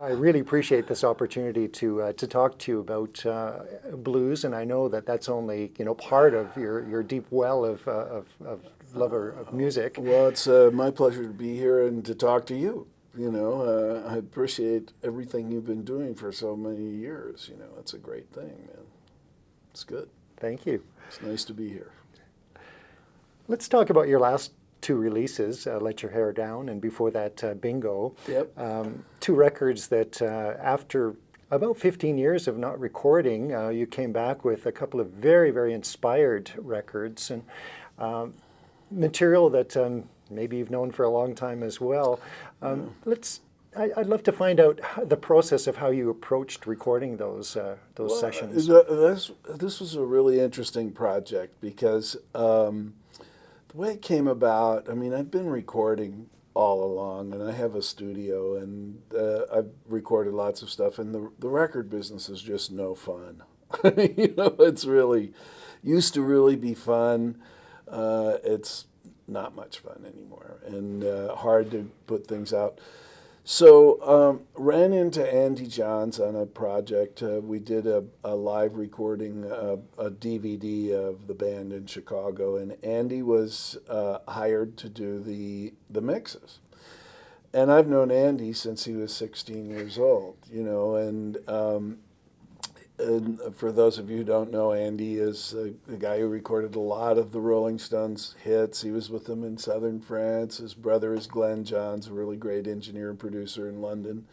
I really appreciate this opportunity to talk to you about blues, and I know that that's only part of your deep well of lover of music. Well, it's my pleasure to be here and to talk to you. I appreciate everything you've been doing for so many years. It's a great thing, man. It's good. Thank you. It's nice to be here. Let's talk about your last two releases, Let Your Hair Down, and before that, Bingo. Yep. Two records that after about 15 years of not recording, you came back with a couple of very, very inspired records and material that maybe you've known for a long time as well. I'd love to find out the process of how you approached recording those sessions. This was a really interesting project because the way it came about, I mean, I've been recording all along, and I have a studio, and I've recorded lots of stuff, and the record business is just no fun. It's really, used to really be fun. It's not much fun anymore, and hard to put things out. So ran into Andy Johns on a project. We did a live recording, a DVD of the band in Chicago, and Andy was hired to do the mixes. And I've known Andy since he was 16 years old, and for those of you who don't know, Andy is the guy who recorded a lot of the Rolling Stones hits. He was with them in southern France. His brother is Glenn Johns, a really great engineer and producer in London.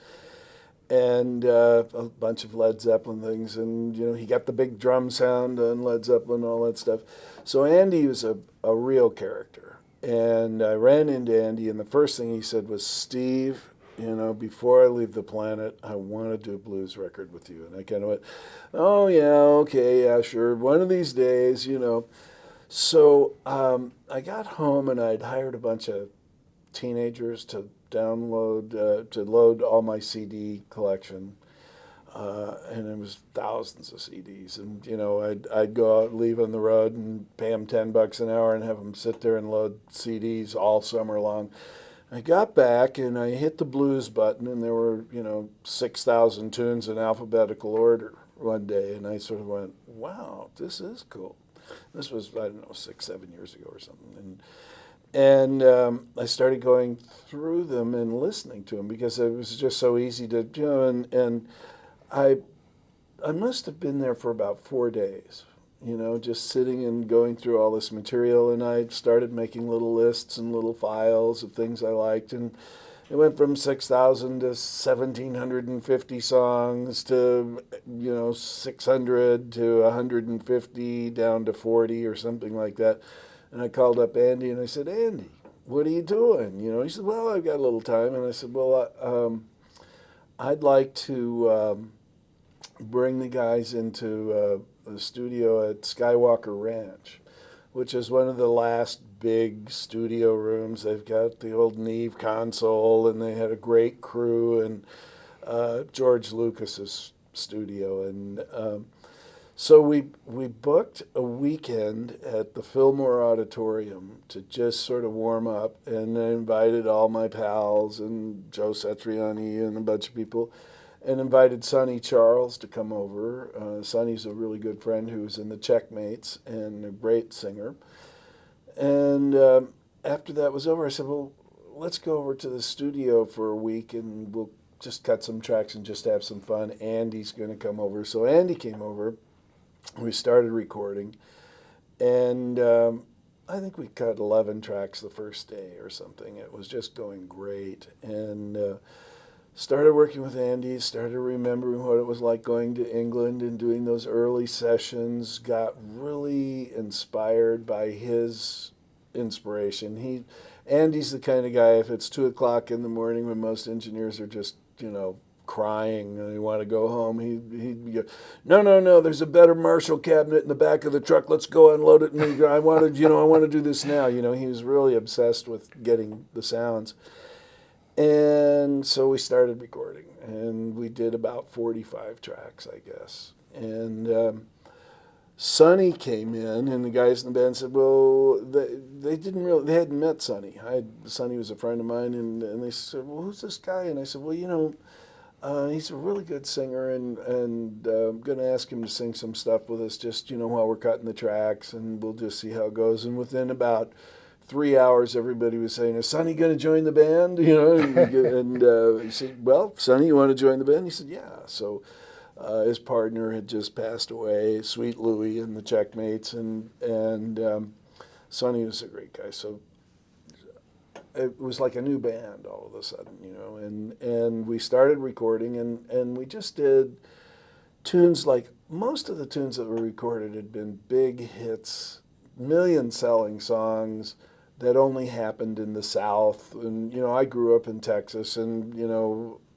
And a bunch of Led Zeppelin things. And, he got the big drum sound on Led Zeppelin and all that stuff. So Andy was a real character. And I ran into Andy, and the first thing he said was, "Steve, before I leave the planet, I want to do a blues record with you." And I kind of went, "Oh, yeah, okay, yeah, sure. One of these days, So I got home, and I'd hired a bunch of teenagers to load all my CD collection. And it was thousands of CDs. And, I'd go out, leave on the road, and pay them $10 an hour and have them sit there and load CDs all summer long. I got back and I hit the blues button, and there were, 6,000 tunes in alphabetical order one day. And I sort of went, wow, this is cool. This was, I don't know, 6-7 years ago or something. And I started going through them and listening to them because it was just so easy to, and I must have been there for about 4 days. Just sitting and going through all this material, and I started making little lists and little files of things I liked, and it went from 6,000 to 1,750 songs to 600 to 150 down to 40 or something like that. And I called up Andy and I said, "Andy, what are you doing?" He said, "Well, I've got a little time." And I said, "Well, I'd like to bring the guys into the studio at Skywalker Ranch, which is one of the last big studio rooms. They've got the old Neve console, and they had a great crew, and George Lucas's studio. And so we booked a weekend at the Fillmore Auditorium to just sort of warm up, and I invited all my pals and Joe Satriani and a bunch of people, and invited Sonny Charles to come over. Sonny's a really good friend who's in the Checkmates and a great singer. And after that was over, I said, "Well, let's go over to the studio for a week, and we'll just cut some tracks and just have some fun. Andy's going to come over." So Andy came over. We started recording, and I think we cut 11 tracks the first day or something. It was just going great. And started working with Andy, started remembering what it was like going to England and doing those early sessions, got really inspired by his inspiration. Andy's the kind of guy, if it's 2 o'clock in the morning when most engineers are just, crying and they want to go home, he'd go, no, there's a better Marshall cabinet in the back of the truck. Let's go unload it. And I want to do this now. He was really obsessed with getting the sounds. And so we started recording, and we did about 45 tracks, I guess. And Sonny came in, and the guys in the band said, well, they hadn't met Sonny. Sonny was a friend of mine, and they said, well, who's this guy? And I said, well, He's a really good singer, and I'm going to ask him to sing some stuff with us, just while we're cutting the tracks, and we'll just see how it goes. And within about 3 hours, everybody was saying, "Is Sonny going to join the band?" And he said, "Well, Sonny, you want to join the band?" He said, "Yeah." So his partner had just passed away, Sweet Louie and the Checkmates, and Sonny was a great guy. So it was like a new band all of a sudden, and we started recording, and we just did tunes. Like most of the tunes that were recorded had been big hits, million-selling songs that only happened in the South. And, I grew up in Texas and,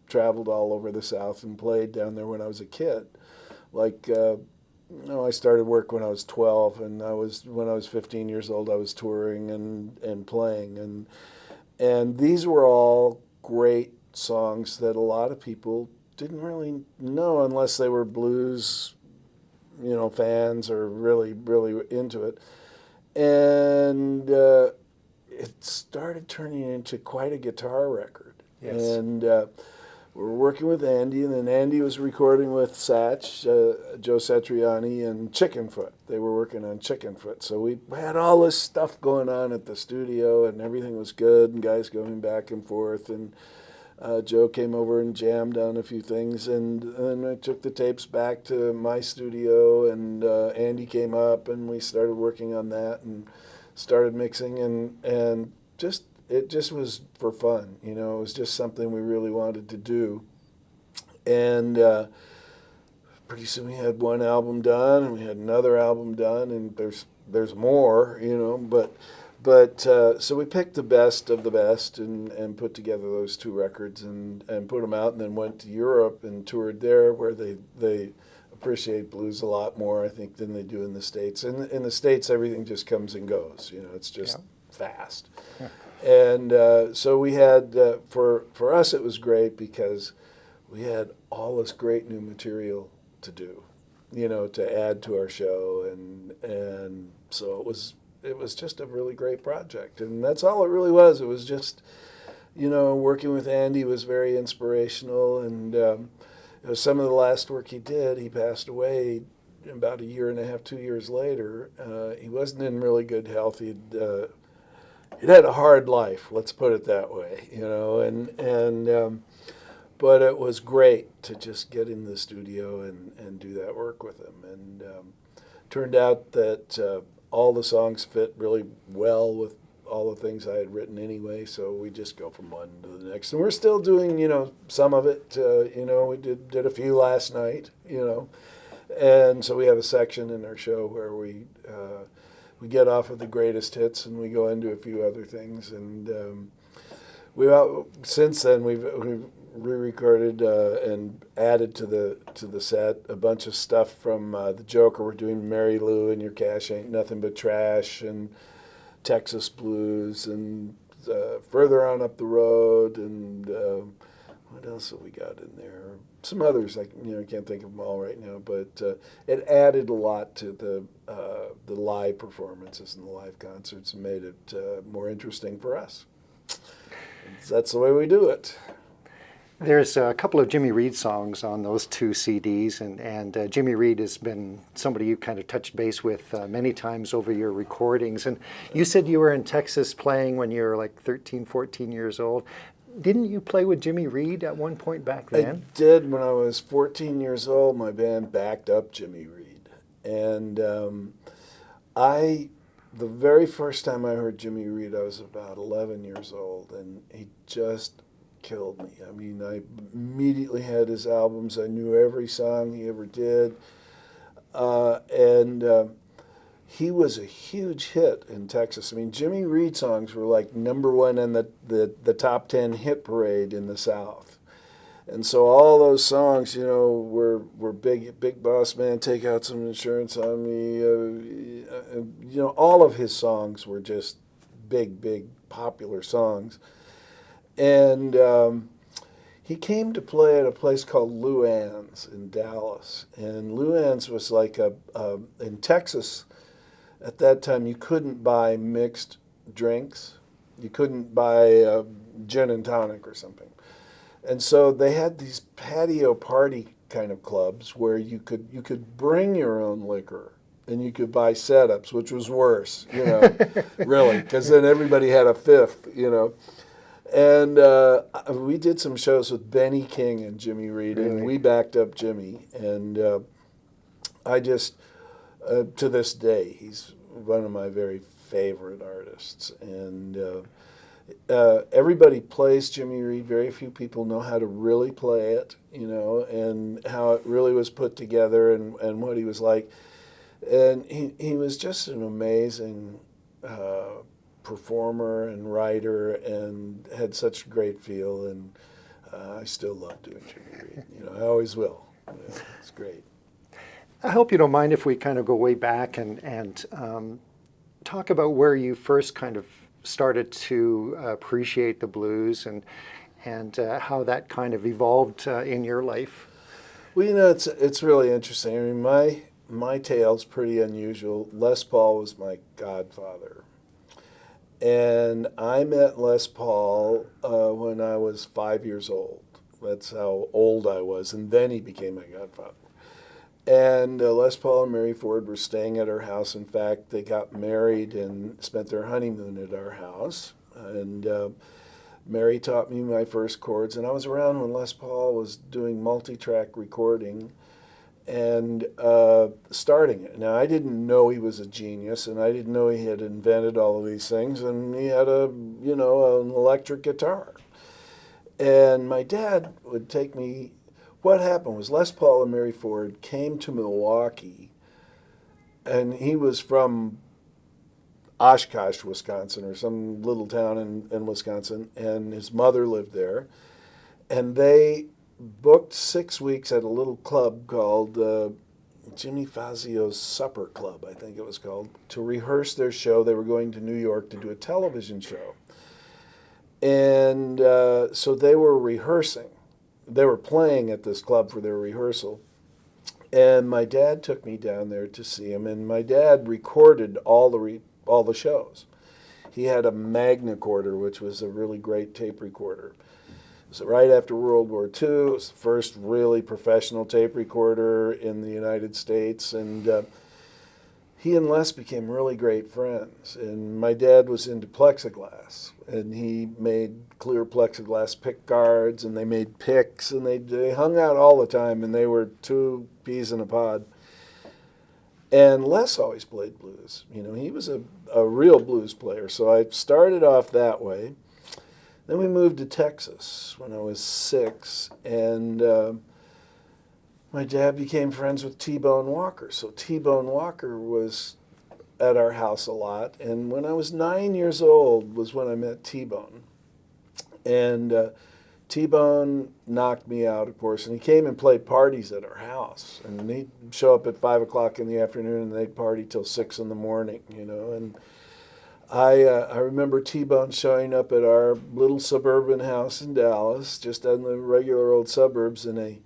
traveled all over the South and played down there when I was a kid. Like, I started work when I was 12, and when I was 15 years old, I was touring and playing. And these were all great songs that a lot of people didn't really know unless they were blues, fans or really, really into it. And it started turning into quite a guitar record. Yes. And we were working with Andy, and then Andy was recording with Satch, Joe Satriani, and Chickenfoot. They were working on Chickenfoot. So we had all this stuff going on at the studio, and everything was good, and guys going back and forth. And Joe came over and jammed on a few things, and then I took the tapes back to my studio, and Andy came up, and we started working on that and started mixing, and it just was for fun. It was just something we really wanted to do. And pretty soon we had one album done, and we had another album done, and there's more, But so we picked the best of the best and put together those two records and put them out, and then went to Europe and toured there, where they appreciate blues a lot more, I think, than they do in the States. In the States, everything just comes and goes. It's just fast. Yeah. And so we had, for us, it was great because we had all this great new material to do, to add to our show, and so it was just a really great project, and that's all it really was. It was just, working with Andy was very inspirational, and some of the last work he did, he passed away about a year and a half, 2 years later. He wasn't in really good health. He'd had a hard life, let's put it that way, but it was great to just get in the studio and do that work with him. And turned out that all the songs fit really well with all the things I had written anyway, so we just go from one to the next. And we're still doing, some of it. We did a few last night, and so we have a section in our show where we get off of the greatest hits and we go into a few other things. And since then we've re-recorded and added to the set a bunch of stuff from the Joker. We're doing Mary Lou and Your Cash Ain't Nothing But Trash, and Texas Blues, and Further On Up the Road, and what else have we got in there? Some others, I can't think of them all right now, but it added a lot to the live performances and the live concerts, and made it more interesting for us. That's the way we do it. There's a couple of Jimmy Reed songs on those two CDs, and Jimmy Reed has been somebody you kind of touched base with many times over your recordings. And you said you were in Texas playing when you were like 13, 14 years old. Didn't you play with Jimmy Reed at one point back then? I did. When I was 14 years old, my band backed up Jimmy Reed. And the very first time I heard Jimmy Reed, I was about 11 years old, and he just killed me. I mean, I immediately had his albums. I knew every song he ever did. And he was a huge hit in Texas. I mean, Jimmy Reed songs were like #1 in the top 10 hit parade in the South. And so all those songs, were Big Boss Man, Take Out Some Insurance on Me. All of his songs were just big, popular songs. And he came to play at a place called Luann's in Dallas. And Luann's was like in Texas, at that time, you couldn't buy mixed drinks. You couldn't buy gin and tonic or something. And so they had these patio party kind of clubs where you could bring your own liquor and you could buy setups, which was worse, really, because then everybody had a fifth. And we did some shows with Benny King and Jimmy Reed, and Really? we backed up Jimmy. And I just, to this day, he's one of my very favorite artists. And everybody plays Jimmy Reed. Very few people know how to really play it, and how it really was put together and what he was like. And he was just an amazing performer and writer, and had such great feel. And I still love doing Jimmy Reed. I always will. It's great. I hope you don't mind if we kind of go way back and talk about where you first kind of started to appreciate the blues and how that kind of evolved in your life. Well, it's really interesting. I mean, my tale's pretty unusual. Les Paul was my godfather. And I met Les Paul when I was 5 years old. That's how old I was. And then he became my godfather. And Les Paul and Mary Ford were staying at our house. In fact, they got married and spent their honeymoon at our house. And Mary taught me my first chords. And I was around when Les Paul was doing multi-track recording and starting it. Now, I didn't know he was a genius, and I didn't know he had invented all of these things. And he had an electric guitar. And my dad would take me. What happened was Les Paul and Mary Ford came to Milwaukee, and he was from Oshkosh, Wisconsin, or some little town in Wisconsin, and his mother lived there. And they booked 6 weeks at a little club called Jimmy Fazio's Supper Club, I think it was called, to rehearse their show. They were going to New York to do a television show. And so they were rehearsing. They were playing at this club for their rehearsal. And my dad took me down there to see him. And my dad recorded all the shows. He had a Magnacorder, which was a really great tape recorder. So right after World War II, it was the first really professional tape recorder in the United States. And he and Les became really great friends. And my dad was into plexiglass. And he made clear plexiglass pick guards, and they made picks, and they hung out all the time, and they were two peas in a pod. And Les always played blues. He was a real blues player. So I started off that way. Then we moved to Texas when I was 6, and my dad became friends with T-Bone Walker. So T-Bone Walker was at our house a lot. And when I was 9 years old was when I met T-Bone. And T-Bone knocked me out, of course, and he came and played parties at our house. And he'd show up at 5 o'clock in the afternoon, and they'd party till 6 in the morning, And I remember T-Bone showing up at our little suburban house in Dallas, just in the regular old suburbs, in a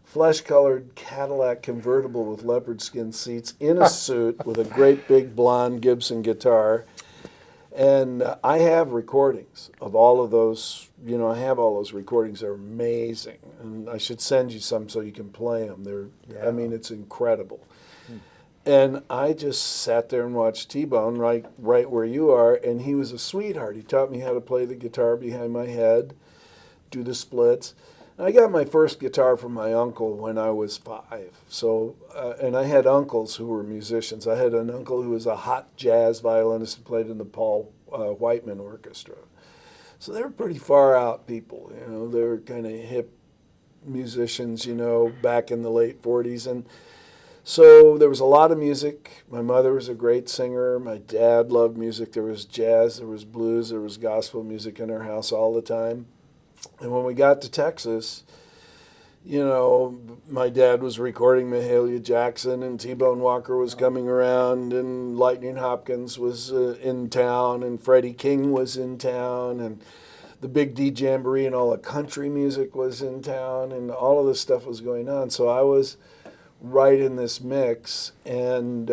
flesh-colored Cadillac convertible with leopard skin seats, in a suit with a great big blonde Gibson guitar. And I have recordings of all of those. I have all those recordings. They're amazing. And I should send you some so you can play them. I mean, it's incredible. And I just sat there and watched T-Bone right where you are, and he was a sweetheart. He taught me how to play the guitar behind my head, do the splits. And I got my first guitar from my uncle when I was 5. So, and I had uncles who were musicians. I had an uncle who was a hot jazz violinist who played in the Paul Whiteman Orchestra. So they were pretty far out people. They were kind of hip musicians, back in the late 40s. And so there was a lot of music. My mother was a great singer. My dad loved music. There was jazz, there was blues, there was gospel music in our house all the time. And when we got to Texas, my dad was recording Mahalia Jackson, and T-Bone Walker was coming around, and Lightning Hopkins was in town, and Freddie King was in town, and the Big D Jamboree and all the country music was in town, and all of this stuff was going on. So I was right in this mix, and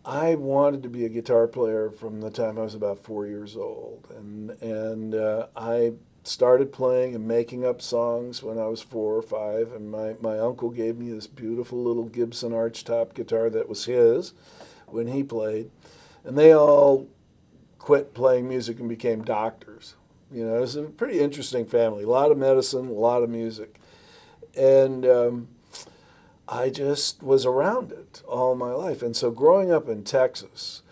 I wanted to be a guitar player from the time I was about 4 years old, and I started playing and making up songs when I was 4 or 5, and my uncle gave me this beautiful little Gibson archtop guitar that was his when he played, and they all quit playing music and became doctors. You know, it was a pretty interesting family, a lot of medicine, a lot of music, and I just was around it all my life. And so growing up in Texas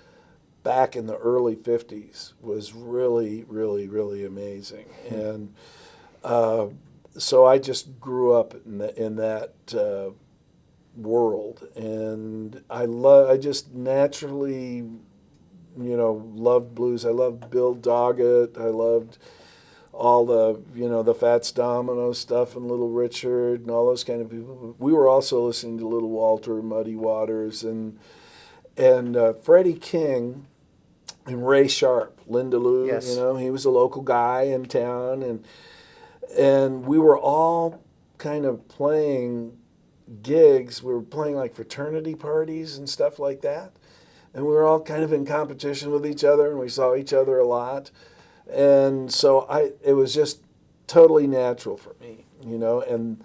back in the early 50s was really, really, really amazing. And so I just grew up in that world. And I just naturally, you know, loved blues. I loved Bill Doggett. I loved all the, you know, the Fats Domino stuff and Little Richard and all those kind of people. We were also listening to Little Walter, Muddy Waters, and Freddie King and Ray Sharp, Linda Lou. Yes. You know, he was a local guy in town, and we were all kind of playing gigs. We were playing like fraternity parties and stuff like that, and we were all kind of in competition with each other, and we saw each other a lot. And so it was just totally natural for me, you know. And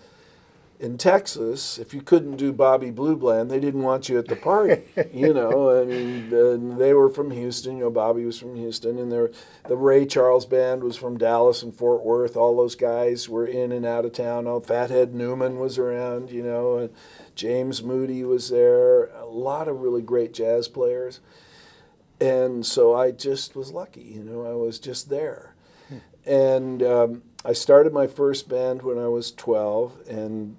in Texas, if you couldn't do Bobby Blue Bland, they didn't want you at the party, you know. I mean, and they were from Houston, you know. Bobby was from Houston, and the Ray Charles Band was from Dallas and Fort Worth. All those guys were in and out of town. Oh, Fathead Newman was around, you know, and James Moody was there. A lot of really great jazz players. And so I just was lucky, you know, I was just there. And I started my first band when I was 12, and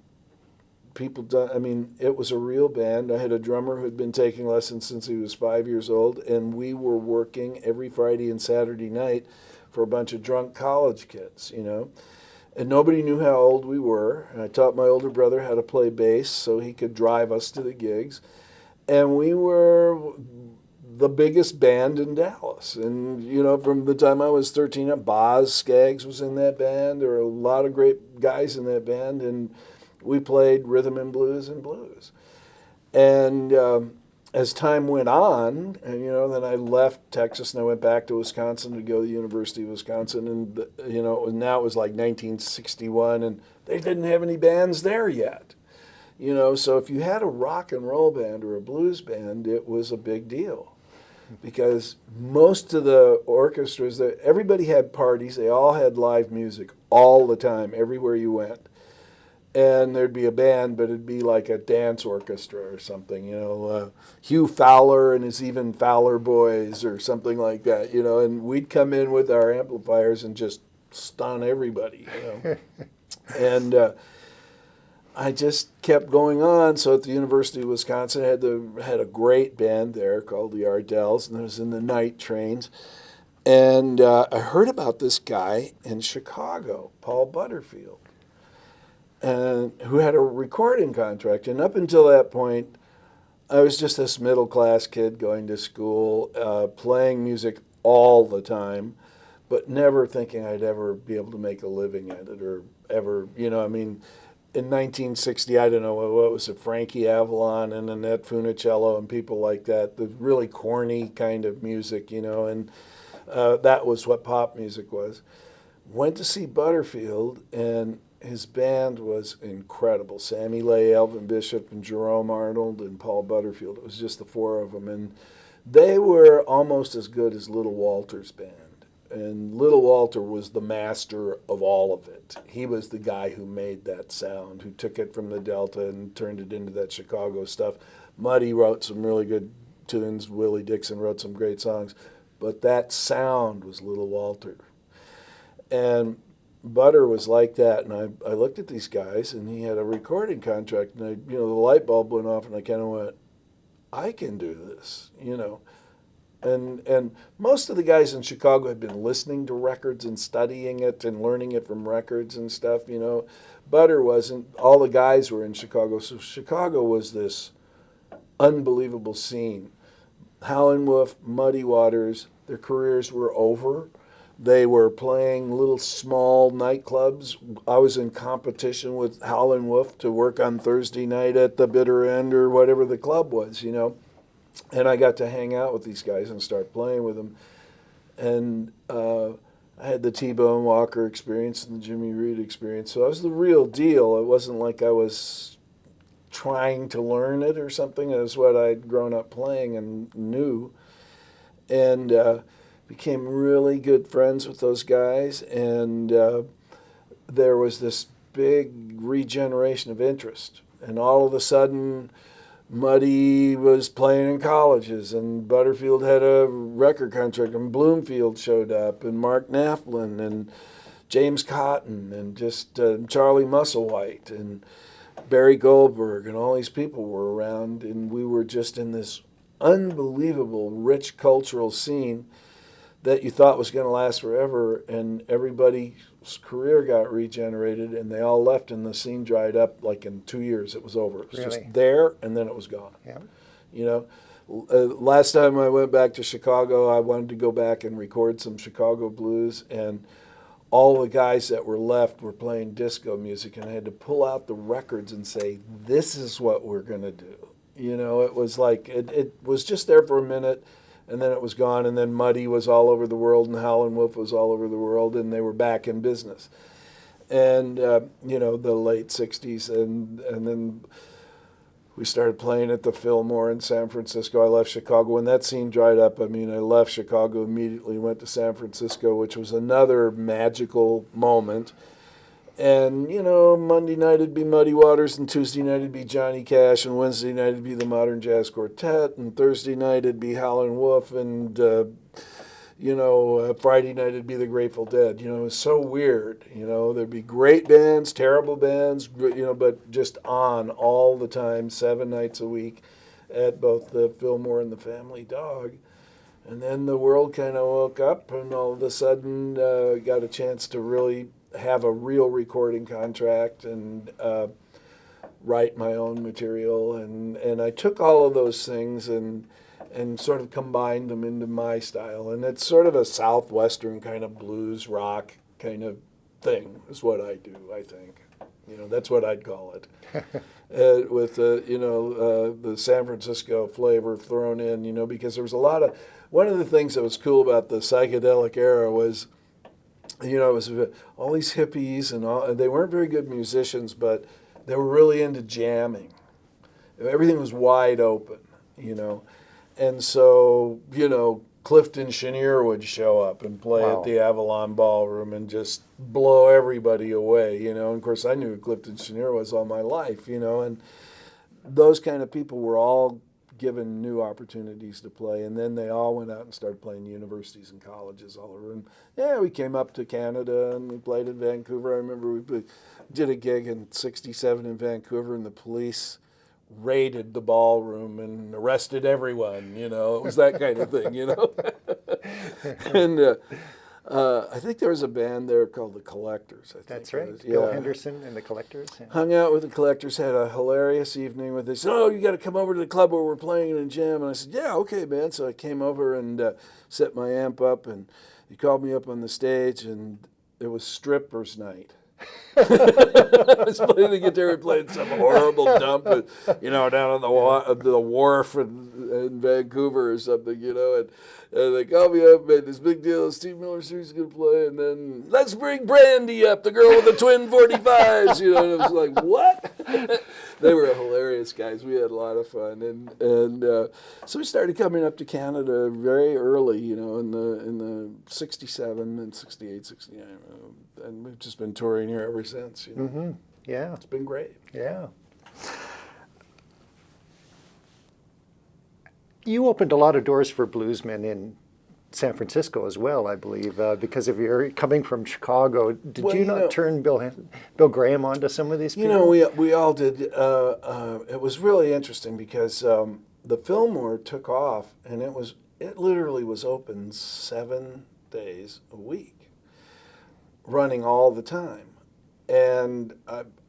it was a real band. I had a drummer who had been taking lessons since he was 5 years old, and we were working every Friday and Saturday night for a bunch of drunk college kids, you know. And nobody knew how old we were. And I taught my older brother how to play bass so he could drive us to the gigs. And we were the biggest band in Dallas. And, you know, from the time I was 13 up, Boz Skaggs was in that band. There were a lot of great guys in that band, and we played rhythm and blues and blues. And as time went on, and, you know, then I left Texas and I went back to Wisconsin to go to the University of Wisconsin, and, you know, now it was like 1961, and they didn't have any bands there yet. You know, so if you had a rock and roll band or a blues band, it was a big deal. Because most of the orchestras, everybody had parties, they all had live music all the time, everywhere you went. And there'd be a band, but it'd be like a dance orchestra or something, you know, Hugh Fowler and his Even Fowler Boys or something like that, you know, and we'd come in with our amplifiers and just stun everybody, you know. And I just kept going on. So at the University of Wisconsin, I had a great band there called the Ardells, and it was in the night trains. And I heard about this guy in Chicago, Paul Butterfield, and who had a recording contract. And up until that point, I was just this middle-class kid going to school, playing music all the time, but never thinking I'd ever be able to make a living at it or ever, you know, I mean, in 1960, I don't know, what was it, Frankie Avalon and Annette Funicello and people like that, the really corny kind of music, you know, and that was what pop music was. Went to see Butterfield, and his band was incredible. Sammy Lay, Elvin Bishop, and Jerome Arnold, and Paul Butterfield. It was just the four of them, and they were almost as good as Little Walter's band. And Little Walter was the master of all of it. He was the guy who made that sound, who took it from the Delta and turned it into that Chicago stuff. Muddy wrote some really good tunes. Willie Dixon wrote some great songs. But that sound was Little Walter. And Butter was like that. And I looked at these guys, and he had a recording contract. And, the light bulb went off, and I kind of went, I can do this, you know. And most of the guys in Chicago had been listening to records and studying it and learning it from records and stuff, you know. Butter wasn't. All the guys were in Chicago. So Chicago was this unbelievable scene. Howlin' Wolf, Muddy Waters, their careers were over. They were playing little small nightclubs. I was in competition with Howlin' Wolf to work on Thursday night at the Bitter End or whatever the club was, you know. And I got to hang out with these guys and start playing with them. And I had the T-Bone Walker experience and the Jimmy Reed experience. So I was the real deal. It wasn't like I was trying to learn it or something. It was what I'd grown up playing and knew. And became really good friends with those guys. And there was this big regeneration of interest. And all of a sudden, Muddy was playing in colleges, and Butterfield had a record contract, and Bloomfield showed up, and Mark Knaflin, and James Cotton, and just Charlie Musselwhite, and Barry Goldberg, and all these people were around, and we were just in this unbelievable, rich cultural scene that you thought was going to last forever, and everybody's career got regenerated, and they all left, and the scene dried up like in 2 years. It was over. It was just there, and then it was gone. Yeah. You know, last time I went back to Chicago, I wanted to go back and record some Chicago blues, and all the guys that were left were playing disco music, and I had to pull out the records and say, this is what we're going to do. You know, it was like, it was just there for a minute, and then it was gone, and then Muddy was all over the world, and Howlin' Wolf was all over the world, and they were back in business. And, you know, the late 60s, and then we started playing at the Fillmore in San Francisco. I left Chicago. When that scene dried up, I mean, I left Chicago immediately, went to San Francisco, which was another magical moment. And, you know, Monday night it'd be Muddy Waters, and Tuesday night it'd be Johnny Cash, and Wednesday night it'd be the Modern Jazz Quartet, and Thursday night it'd be Howlin' Wolf, and, you know, Friday night it'd be the Grateful Dead. You know, it was so weird. You know, there'd be great bands, terrible bands, you know, but just on all the time, 7 nights a week at both the Fillmore and the Family Dog. And then the world kind of woke up, and all of a sudden got a chance to really have a real recording contract and write my own material, and I took all of those things and sort of combined them into my style, and it's sort of a southwestern kind of blues rock kind of thing is what I do. I think, you know, that's what I'd call it, with you know, the San Francisco flavor thrown in, you know, because there was a lot of, one of the things that was cool about the psychedelic era was, you know, it was all these hippies, and they weren't very good musicians, but they were really into jamming. Everything was wide open, you know. And so, you know, Clifton Chenier would show up and play at the Avalon Ballroom and just blow everybody away, you know. And of course, I knew who Clifton Chenier was all my life, you know. And those kind of people were all given new opportunities to play, and then they all went out and started playing universities and colleges all over. And yeah, we came up to Canada and we played in Vancouver. I remember we did a gig in '67 in Vancouver, and the police raided the ballroom and arrested everyone. You know, it was that kind of thing. You know, and I think there was a band there called the Collectors. I think That's right. Yeah. Bill Henderson and the Collectors. Yeah. Hung out with the Collectors, had a hilarious evening with this. Oh, you got to come over to the club where we're playing and jam. And I said, yeah, okay, man. So I came over and set my amp up, and he called me up on the stage, and it was strippers night. I was playing the guitar and playing some horrible dump, you know, down on the wharf in Vancouver or something, you know, and they called me up, made this big deal. Steve Miller Sr.'s going to play, and then let's bring Brandy up, the girl with the twin 45s, you know, and it was like, what? They were hilarious guys. We had a lot of fun, and so we started coming up to Canada very early, you know, in the '67 and '68, '69, and we've just been touring here ever since. You know, Mm-hmm. Yeah. it's been great. Yeah. You opened a lot of doors for bluesmen in San Francisco as well, I believe, because if you're coming from Chicago. Did Well, you not turn Bill Graham onto some of these people? You know, we all did. It was really interesting because the Fillmore took off, and it literally was open 7 days a week, running all the time. And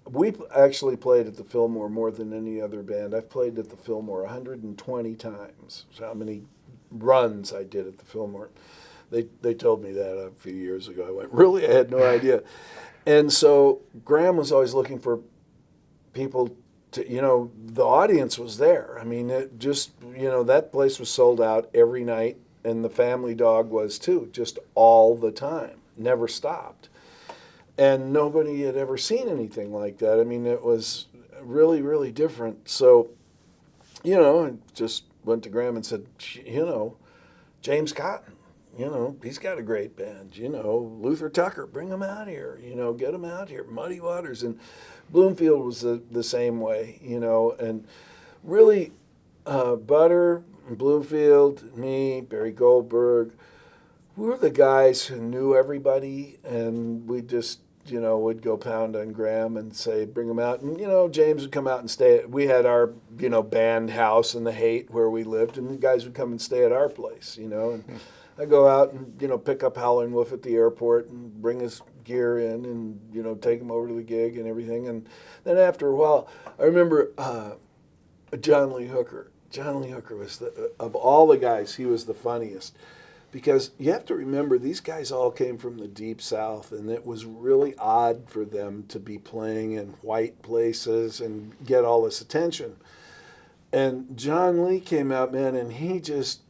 we actually played at the Fillmore more than any other band. I've played at the Fillmore 120 times. So how many runs I did at the Fillmore. They told me that a few years ago. I went, really? I had no idea. And so Graham was always looking for people to, you know, the audience was there. I mean, it just, you know, that place was sold out every night, and the Family Dog was too, just all the time, never stopped. And nobody had ever seen anything like that. I mean, it was really, really different. So, I just went to Graham and said, James Cotton, he's got a great band. Luther Tucker, bring him out here. Get him out here. Muddy Waters. And Bloomfield was the same way, and really Butter, Bloomfield, me, Barry Goldberg, we were the guys who knew everybody, and we just, would go pound on Graham and say, bring him out. And, James would come out and stay. We had our, band house in the Haight where we lived, and the guys would come and stay at our place, And I'd go out and, pick up Howlin' Wolf at the airport and bring his gear in and, take him over to the gig and everything. And then after a while, I remember John Lee Hooker. John Lee Hooker was, of all the guys, he was the funniest. Because you have to remember, these guys all came from the Deep South, and it was really odd for them to be playing in white places and get all this attention. And John Lee came out, man, and he just,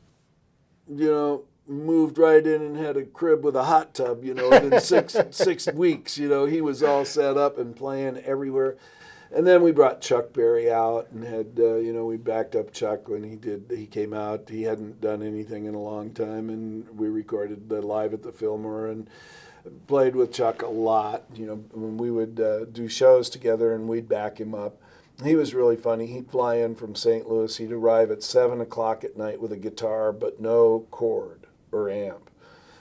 moved right in and had a crib with a hot tub, within six weeks. He was all set up and playing everywhere. And then we brought Chuck Berry out and had, we backed up Chuck when he came out. He hadn't done anything in a long time, and we recorded the Live at the Fillmore and played with Chuck a lot. When we would do shows together and we'd back him up. He was really funny. He'd fly in from St. Louis. He'd arrive at 7 o'clock at night with a guitar, but no cord or amp.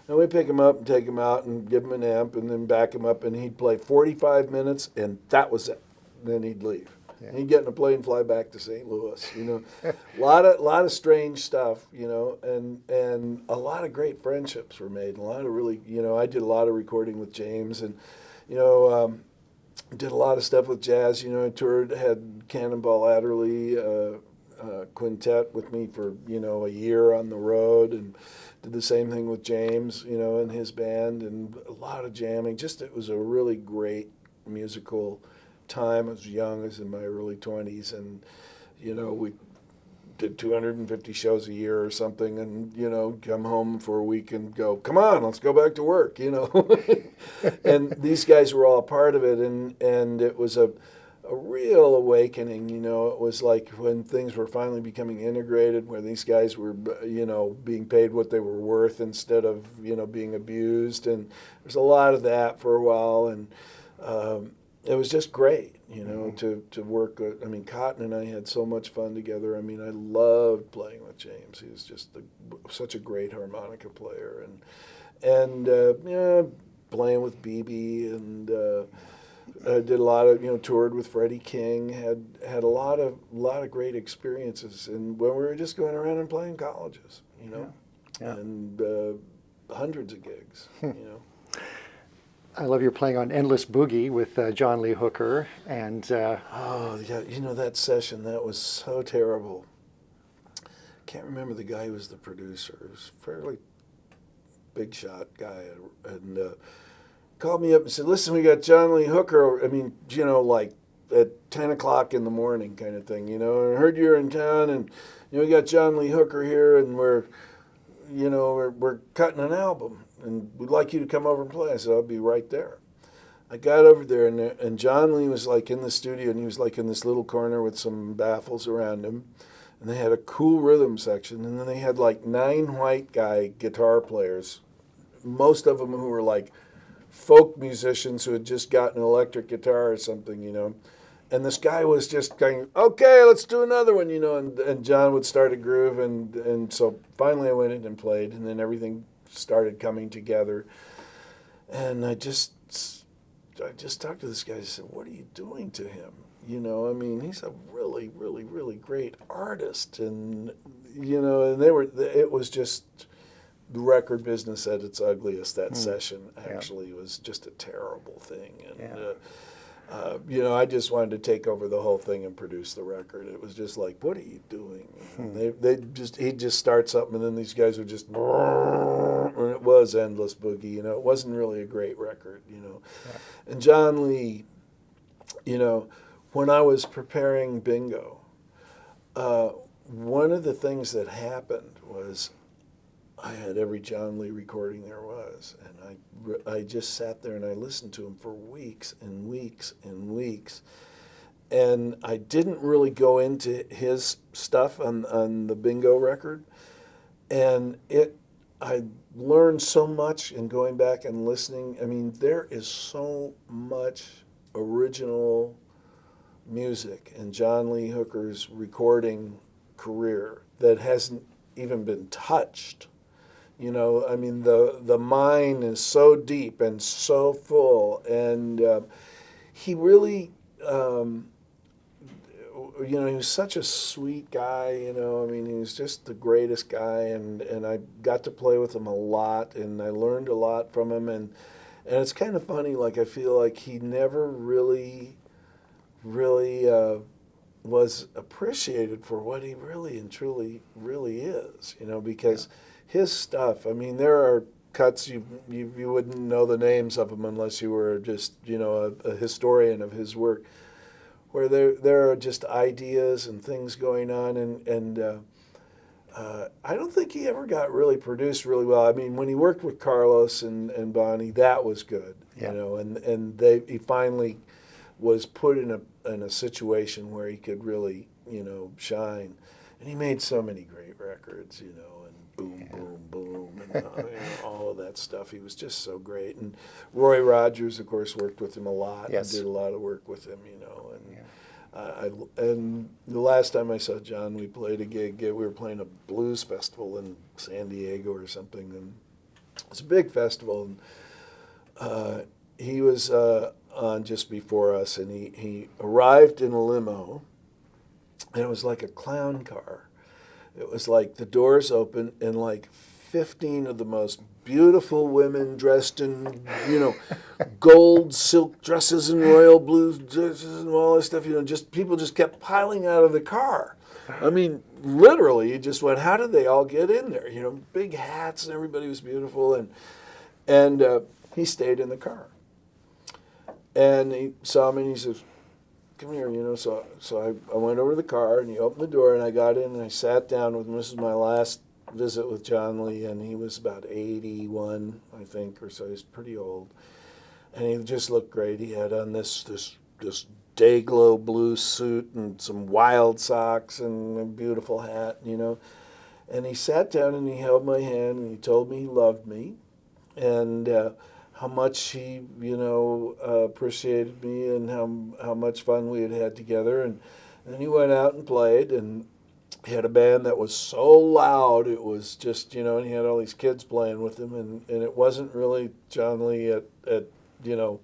And we'd pick him up and take him out and give him an amp and then back him up, and he'd play 45 minutes, and that was it. Then he'd leave. Yeah. He'd get in a plane and fly back to St. Louis. A lot of strange stuff, and a lot of great friendships were made. A lot of really, I did a lot of recording with James, and did a lot of stuff with jazz. I toured, had Cannonball Adderley quintet with me for a year on the road, and did the same thing with James, and his band, and a lot of jamming. Just it was a really great musical time. I was young, I was in my early 20s, and we did 250 shows a year or something, and come home for a week and go, come on, let's go back to work, And these guys were all part of it, and it was a real awakening. It was like when things were finally becoming integrated, where these guys were being paid what they were worth instead of being abused, and there's a lot of that for a while, and it was just great, to work. I mean, Cotton and I had so much fun together. I mean, I loved playing with James. He was just such a great harmonica player, and playing with BB, and I did a lot of toured with Freddie King. Had a lot of great experiences, and when we were just going around and playing colleges, Yeah. and hundreds of gigs, I love your playing on Endless Boogie with John Lee Hooker, and oh yeah, that session, that was so terrible. Can't remember the guy who was the producer. It was a fairly big shot guy, and called me up and said, listen, we got John Lee Hooker. I mean, like at 10 o'clock in the morning kind of thing, and I heard you're in town, and we got John Lee Hooker here, and we're cutting an album, and we'd like you to come over and play. I said, I'll be right there. I got over there, and John Lee was like in the studio, and he was like in this little corner with some baffles around him, and they had a cool rhythm section, and then they had like 9 white guy guitar players, most of them who were like folk musicians who had just gotten an electric guitar or something, And this guy was just going, okay, let's do another one, and John would start a groove, and so finally I went in and played, and then everything started coming together. And I just talked to this guy. I said, what are you doing to him? I mean, he's a really, really, really great artist. And, and it was just the record business at its ugliest. That session actually was just a terrible thing. And, I just wanted to take over the whole thing and produce the record. It was just like, what are you doing? He'd just start something, and then these guys would just, and it was Endless Boogie. It wasn't really a great record. And John Lee, when I was preparing Bingo, one of the things that happened was I had every John Lee recording there was, and I just sat there and I listened to him for weeks and weeks and weeks. And I didn't really go into his stuff on the Bingo record, and I learned so much in going back and listening. I mean, there is so much original music in John Lee Hooker's recording career that hasn't even been touched. You know, I mean, the mine is so deep and so full, and he really, you know, he was such a sweet guy, you know, I mean, he was just the greatest guy, and I got to play with him a lot, and I learned a lot from him, and it's kind of funny, like, I feel like he never really was appreciated for what he really and truly really is, you know, because his stuff, I mean, there are cuts you wouldn't know the names of them unless you were just, you know, a historian of his work, where there are just ideas and things going on, and I don't think he ever got really produced really well. I mean, when he worked with Carlos and Bonnie, that was good, you know, and he finally was put in a situation where he could really, you know, shine, and he made so many great records, you know, and boom, boom, boom, and you know, all of that stuff. He was just so great, and Roy Rogers, of course, worked with him a lot. Yes. And did a lot of work with him, you know, and. And the last time I saw John, we played a gig. We were playing a blues festival in San Diego or something, and it's a big festival. And he was on just before us, and he arrived in a limo, and it was like a clown car. It was like the doors open, and like 15 of the most beautiful women dressed in, you know, gold silk dresses and royal blue dresses and all this stuff, you know, just people just kept piling out of the car. I mean, literally, you just went, how did they all get in there? You know, big hats, and everybody was beautiful, and he stayed in the car. And he saw me, and he says, come here, you know, so I went over to the car, and he opened the door, and I got in, and I sat down with him. This was my last visit with John Lee, and he was about 81, I think, or so. He's pretty old, and he just looked great. He had on this day-glow blue suit and some wild socks and a beautiful hat, you know. And he sat down and he held my hand and he told me he loved me, and how much he, you know, appreciated me, and how much fun we had had together. And then he went out and played, and he had a band that was so loud, it was just, you know, and he had all these kids playing with him, and it wasn't really John Lee at you know,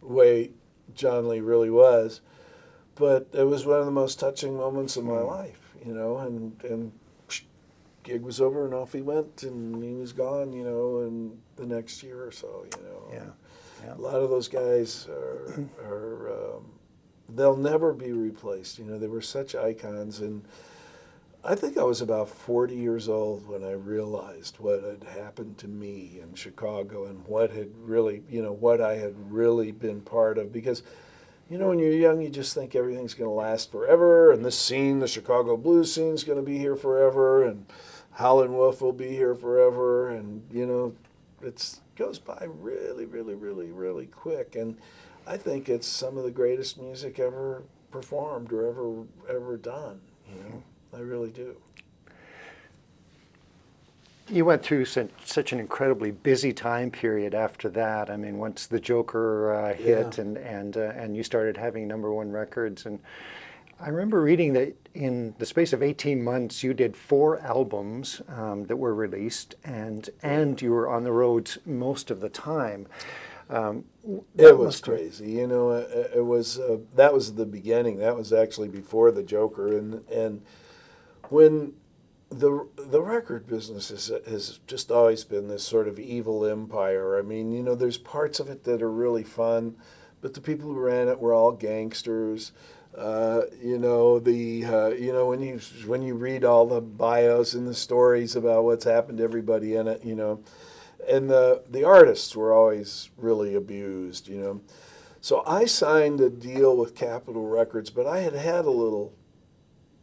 way John Lee really was, but it was one of the most touching moments of my life, you know, and gig was over, and off he went, and he was gone, you know, in the next year or so, you know. Yeah. A lot of those guys are they'll never be replaced, you know. They were such icons, and I think I was about 40 years old when I realized what had happened to me in Chicago, and what had really, you know, what I had really been part of. Because, you know, when you're young, you just think everything's going to last forever, and this scene, the Chicago blues scene, is going to be here forever, and Howlin' Wolf will be here forever, and, you know, it goes by really, really, really, really quick. And I think it's some of the greatest music ever performed or ever done, you know. I really do. You went through such an incredibly busy time period after that. I mean, once the Joker hit, and you started having #1 records, and I remember reading that in the space of 18 months, you did 4 albums that were released, and you were on the road most of the time. It was crazy, you know. It was that was the beginning. That was actually before the Joker, and when the record business has just always been this sort of evil empire. I mean, you know, there's parts of it that are really fun, but the people who ran it were all gangsters. You know, you know, when you read all the bios and the stories about what's happened to everybody in it, you know, and the artists were always really abused, you know. So I signed a deal with Capitol Records, but I had a little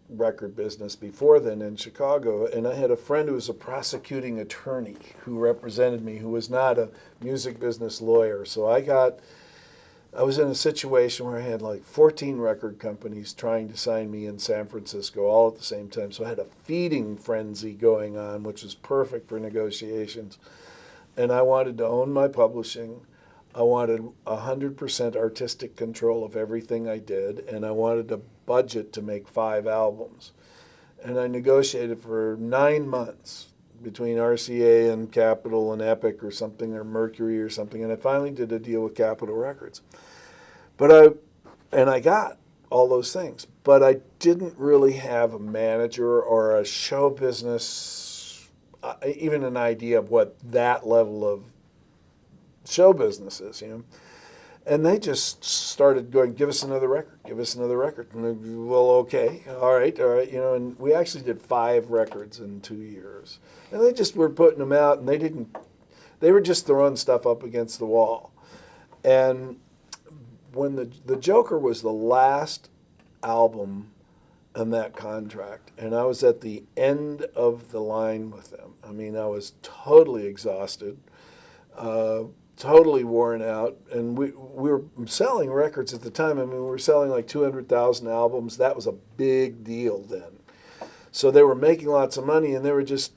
record business before then in Chicago, and I had a friend who was a prosecuting attorney who represented me, who was not a music business lawyer. So I was in a situation where I had like 14 record companies trying to sign me in San Francisco all at the same time. So I had a feeding frenzy going on, which was perfect for negotiations. And I wanted to own my publishing. I wanted 100% artistic control of everything I did, and I wanted a budget to make 5 albums. And I negotiated for 9 months between RCA and Capitol and Epic or something, or Mercury or something, and I finally did a deal with Capitol Records. I got all those things, but I didn't really have a manager or a show business, even an idea of what that level of show business is, And they just started going, give us another record, give us another record. And then, well, okay, all right, and we actually did 5 records in 2 years. And they just were putting them out, and they were just throwing stuff up against the wall. And when the Joker was the last album in that contract, and I was at the end of the line with them. I mean, I was totally exhausted, totally worn out, and we were selling records at the time. I mean, we were selling like 200,000 albums. That was a big deal then. So they were making lots of money, and they were just,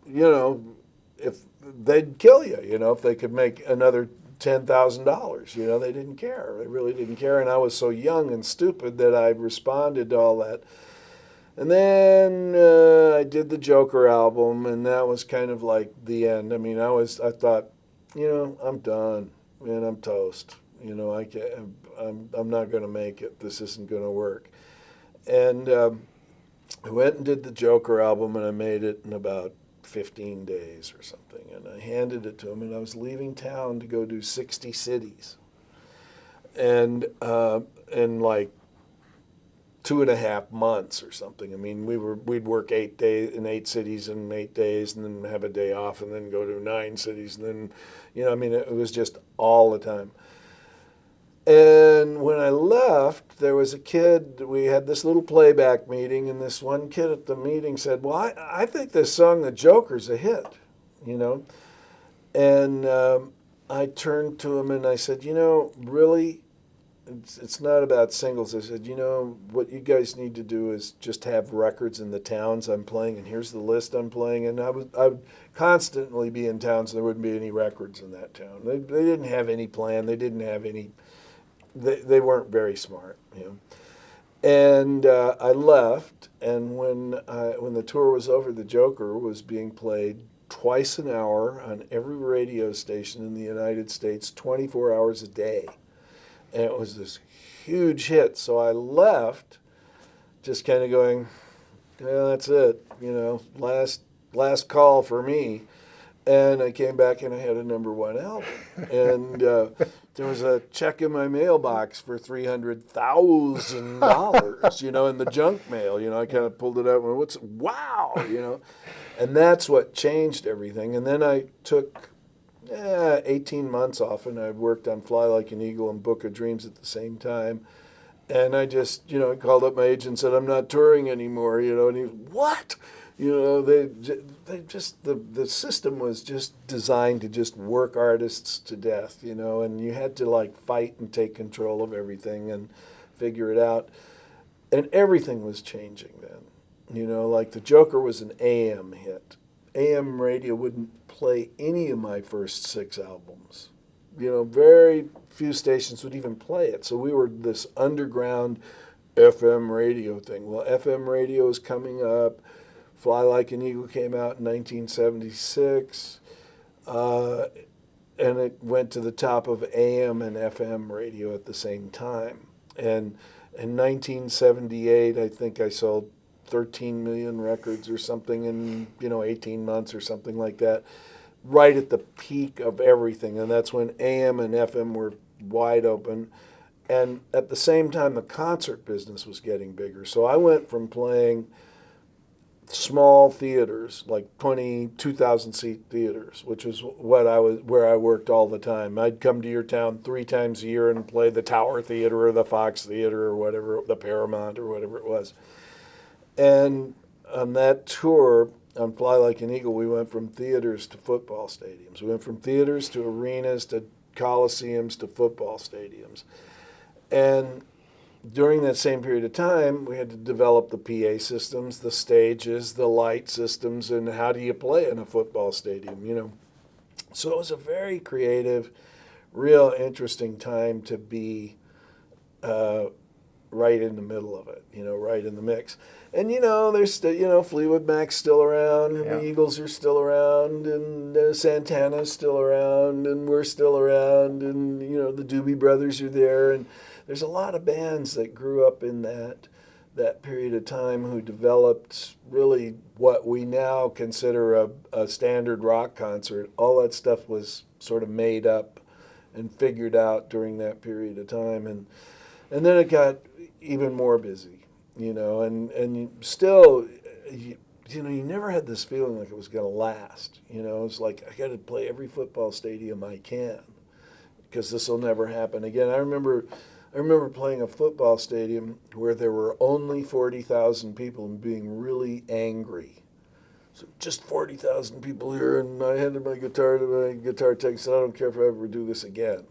if they'd kill you, if they could make another $10,000, they didn't care. They really didn't care, and I was so young and stupid that I responded to all that. And then I did the Joker album, and that was kind of like the end. I mean, I thought, I'm done, man, I'm toast. I'm not going to make it. This isn't going to work. And I went and did the Joker album, and I made it in about 15 days or something. And I handed it to him, and I was leaving town to go do 60 cities. And in like 2.5 months or something. I mean, we'd work 8 days in 8 cities in 8 days, and then have a day off, and then go to 9 cities, and then, it was just all the time. And when I left, there was a kid, we had this little playback meeting, and this one kid at the meeting said, well, I think this song, The Joker's a hit, And I turned to him and I said, really, it's not about singles. I said, what you guys need to do is just have records in the towns I'm playing, and here's the list I'm playing. And I would constantly be in towns, and there wouldn't be any records in that town. They didn't have any plan. They didn't have any, they weren't very smart, And I left, and when the tour was over, The Joker was being played twice an hour on every radio station in the United States, 24 hours a day. And it was this huge hit. So I left just kind of going, yeah, that's it, last call for me. And I came back and I had a #1 album. And there was a check in my mailbox for $300,000, in the junk mail. I kind of pulled it out and went, wow. And that's what changed everything. And then I took 18 months off, and I worked on Fly Like an Eagle and Book of Dreams at the same time. And I just, called up my agent and said, I'm not touring anymore, and he, what? They just, the system was just designed to just work artists to death, and you had to fight and take control of everything and figure it out. And everything was changing then. The Joker was an AM hit. AM radio wouldn't play any of my first 6 albums. Very few stations would even play it. So we were this underground FM radio thing. Well, FM radio is coming up. Fly Like an Eagle came out in 1976, and it went to the top of AM and FM radio at the same time. And in 1978, I think I sold 13 million records or something in 18 months or something like that, right at the peak of everything. And that's when AM and FM were wide open. And at the same time, the concert business was getting bigger. So I went from playing small theaters, like 22,000 seat theaters, which was where I worked all the time. I'd come to your town 3 times a year and play the Tower Theater or the Fox Theater or whatever, the Paramount or whatever it was. And on that tour, on Fly Like an Eagle, we went from theaters to football stadiums. We went from theaters to arenas to coliseums to football stadiums. And during that same period of time, we had to develop the PA systems, the stages, the light systems, and how do you play in a football stadium, you know. So it was a very creative, real interesting time to be right in the middle of it, you know, right in the mix. And, you know, there's still, you know, Fleetwood Mac's still around, and the Eagles are still around, and Santana's still around, and we're still around, and, you know, the Doobie Brothers are there. And there's a lot of bands that grew up in that period of time who developed really what we now consider a standard rock concert. All that stuff was sort of made up and figured out during that period of time. And then it got even more busy. You know, and still, you know, you never had this feeling like it was going to last. You know, it's like, I got to play every football stadium I can because this will never happen again. I remember playing a football stadium where there were only 40,000 people and being really angry. So just 40,000 people here, and I handed my guitar to my guitar tech and said, I don't care if I ever do this again.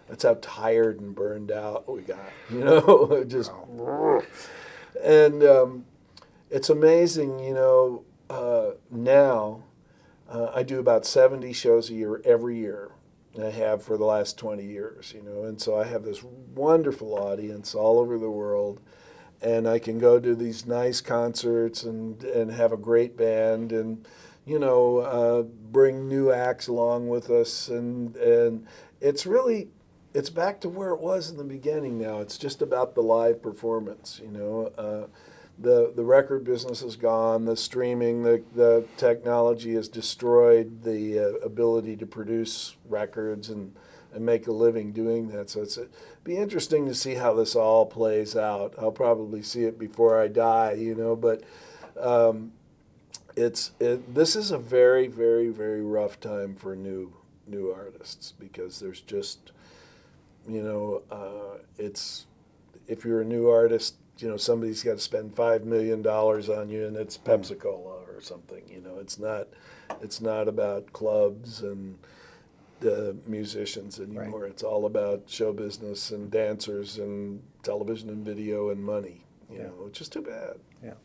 That's how tired and burned out we got, you know, just... And it's amazing, you know, now I do about 70 shows a year every year. And I have for the last 20 years, you know, and so I have this wonderful audience all over the world. And I can go to these nice concerts and have a great band and, you know, bring new acts along with us. And it's really... It's back to where it was in the beginning now. It's just about the live performance, you know. The record business is gone. The streaming, the technology has destroyed the ability to produce records and make a living doing that. So it'd be interesting to see how this all plays out. I'll probably see it before I die, you know. But this is a very, very, very rough time for new artists because there's just... You know, it's if you're a new artist, you know, somebody's got to spend $5 million on you, and it's Pepsi-Cola or something. You know, it's not about clubs and musicians anymore. Right. It's all about show business and dancers and television and video and money. You know, which is too bad. Yeah.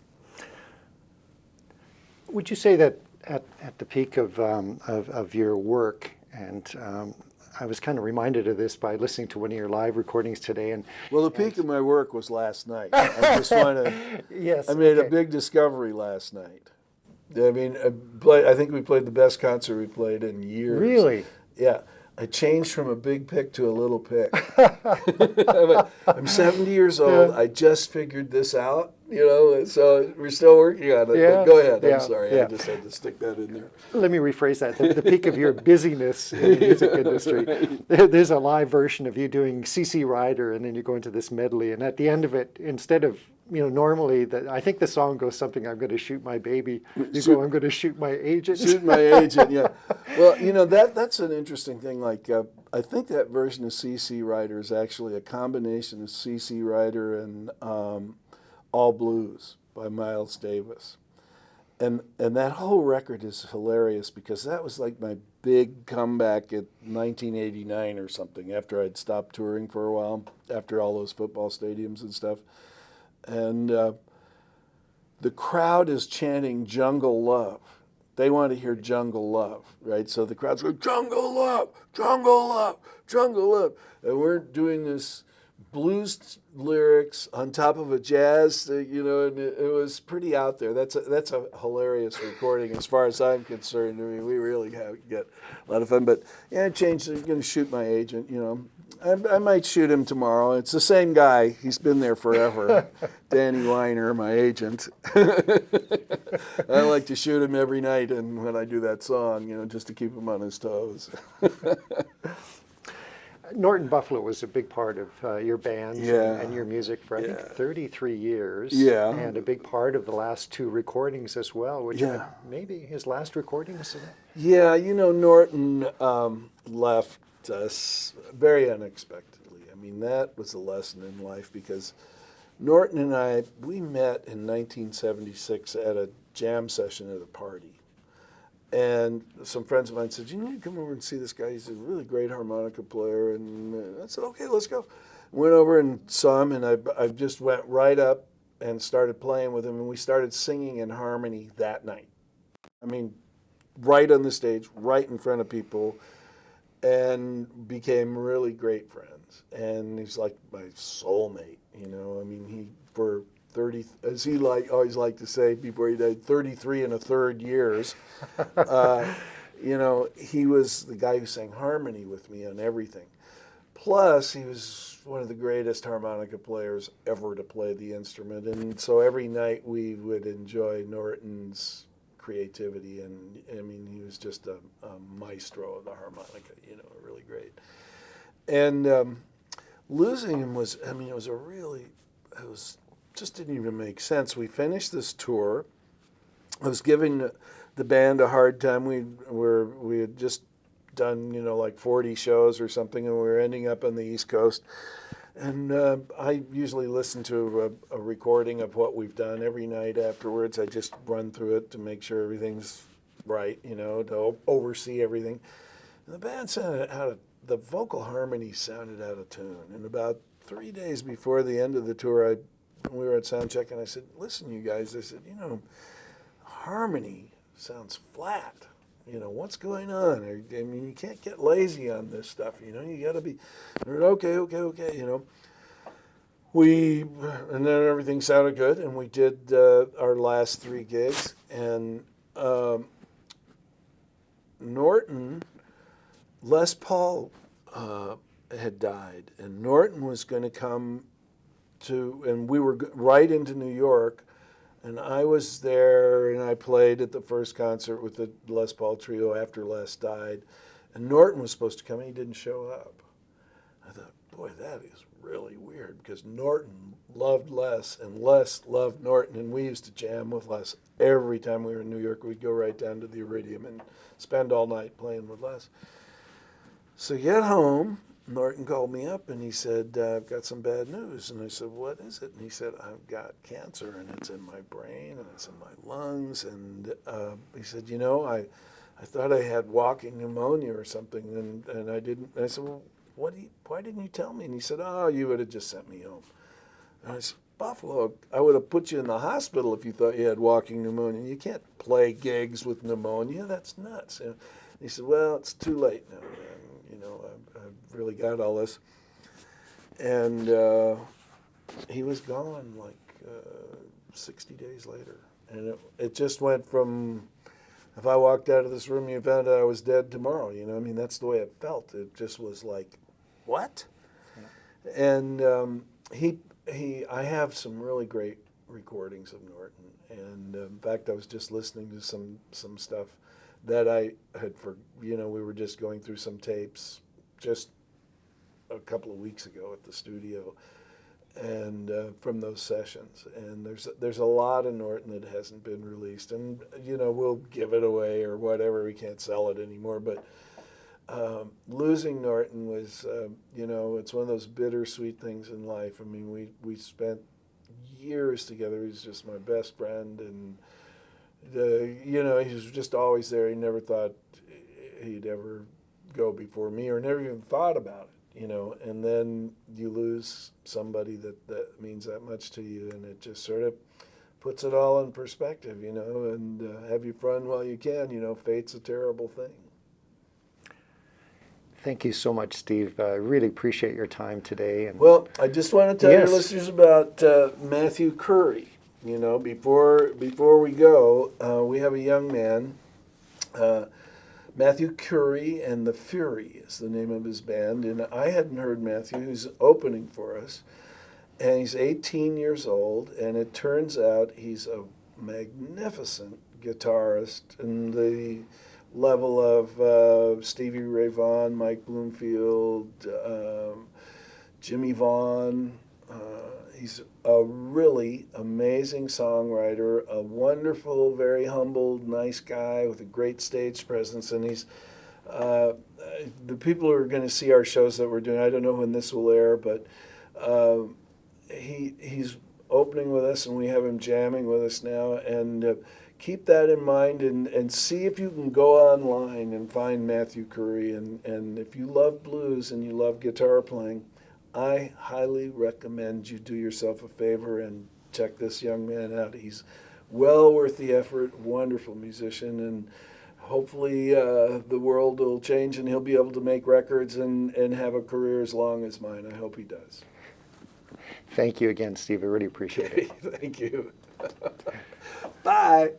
Would you say that at the peak of your work and I was kind of reminded of this by listening to one of your live recordings today. Well, the peak of my work was last night. I just want to. Yes. I made a big discovery last night. I mean, I think we played the best concert we played in years. Really? Yeah. I changed from a big pick to a little pick. I'm 70 years old. I just figured this out, you know, so we're still working on it. Yeah. But go ahead. Yeah. I'm sorry. Yeah. I just had to stick that in there. Let me rephrase that. The peak of your busyness in the music industry. Right. There's a live version of you doing CC Rider, and then you go into this medley. And at the end of it, instead of, you know, normally, I think the song goes something, I'm going to shoot my baby. You go, I'm going to shoot my agent. Shoot my agent, yeah. Well, you know, that's an interesting thing. Like, I think that version of CC Rider is actually a combination of CC Rider and All Blues by Miles Davis. And that whole record is hilarious because that was like my big comeback at 1989 or something after I'd stopped touring for a while, after all those football stadiums and stuff. And the crowd is chanting Jungle Love. They want to hear Jungle Love, right? So the crowd's going, Jungle Love, Jungle Love, Jungle Love. And we're doing this blues lyrics on top of a jazz, you know, and it was pretty out there. That's a hilarious recording as far as I'm concerned. I mean, we really get a lot of fun. But yeah, I changed. I'm going to shoot my agent, you know. I might shoot him tomorrow. It's the same guy. He's been there forever. Danny Weiner, my agent. I like to shoot him every night and when I do that song, you know, just to keep him on his toes. Norton Buffalo was a big part of your band and your music for, I think, 33 years. Yeah. And a big part of the last two recordings as well, which maybe his last recordings. Yeah, you know, Norton left us very unexpectedly. I mean, that was a lesson in life because Norton and I, we met in 1976 at a jam session at a party. And some friends of mine said, you need to come over and see this guy. He's a really great harmonica player. And I said, okay, let's go. Went over and saw him, and I just went right up and started playing with him. And we started singing in harmony that night. I mean, right on the stage, right in front of people, and became really great friends. And he's like my soulmate, you know. I mean, he, for 30, as he always liked to say before he died, 33 and a third years, you know, he was the guy who sang harmony with me on everything. Plus, he was one of the greatest harmonica players ever to play the instrument. And so every night we would enjoy Norton's creativity. And I mean, he was just a maestro of the harmonica, you know, really great. And losing him was, I mean, it was just didn't even make sense. We finished this tour. I was giving the band a hard time. We had just done, you know, like 40 shows or something, and we were ending up on the East Coast. And I usually listen to a recording of what we've done every night afterwards. I just run through it to make sure everything's right, you know, to oversee everything. And the band sounded the vocal harmony sounded out of tune. And about 3 days before the end of the tour, we were at sound check, and I said, listen, you guys, I said, you know, harmony sounds flat. You know, what's going on? I mean, you can't get lazy on this stuff, you know, you got to be, okay, you know. And then everything sounded good, and we did our last 3 gigs, and Norton, Les Paul had died, and Norton was going to come and we were right into New York, and I was there, and I played at the first concert with the Les Paul Trio after Les died, and Norton was supposed to come, and he didn't show up. I thought, boy, that is really weird, because Norton loved Les, and Les loved Norton, and we used to jam with Les every time we were in New York. We'd go right down to the Iridium and spend all night playing with Les. So get home, Norton called me up, and he said, I've got some bad news. And I said, what is it? And he said, I've got cancer, and it's in my brain, and it's in my lungs. And he said, you know, I thought I had walking pneumonia or something, and I didn't. And I said, well, why didn't you tell me? And he said, oh, you would have just sent me home. And I said, Buffalo, I would have put you in the hospital if you thought you had walking pneumonia. You can't play gigs with pneumonia. That's nuts. And he said, well, it's too late now, man. You know, I've really got all this. And he was gone like 60 days later. And it just went from, if I walked out of this room, you found out I was dead tomorrow. You know, I mean, that's the way it felt. It just was like, what? Yeah. And I have some really great recordings of Norton. And in fact, I was just listening to some stuff that I had, you know, we were just going through some tapes just a couple of weeks ago at the studio, and from those sessions. And there's a lot of Norton that hasn't been released, and you know, we'll give it away or whatever. We can't sell it anymore. But losing Norton was, you know, it's one of those bittersweet things in life. I mean, we spent years together. He's just my best friend, and you know, he was just always there. He never thought he'd ever go before me, or never even thought about it, you know. And then you lose somebody that means that much to you, and it just sort of puts it all in perspective, you know. And have you fun while you can, you know. Fate's a terrible thing. Thank you so much, Steve. I really appreciate your time today. And well, I just want to tell your listeners about Matthew Curry. You know, before we go, we have a young man, Matthew Curry and the Fury is the name of his band. And I hadn't heard Matthew, who's opening for us. And he's 18 years old, and it turns out he's a magnificent guitarist in the level of Stevie Ray Vaughan, Mike Bloomfield, Jimmy Vaughan. He's a really amazing songwriter, a wonderful, very humble, nice guy with a great stage presence. And he's the people who are going to see our shows that we're doing, I don't know when this will air, but he's opening with us, and we have him jamming with us now. And keep that in mind, and see if you can go online and find Matthew Curry. And if you love blues and you love guitar playing, I highly recommend you do yourself a favor and check this young man out. He's well worth the effort, wonderful musician, and hopefully the world will change and he'll be able to make records and have a career as long as mine. I hope he does. Thank you again, Steve. I really appreciate it. Thank you. Bye.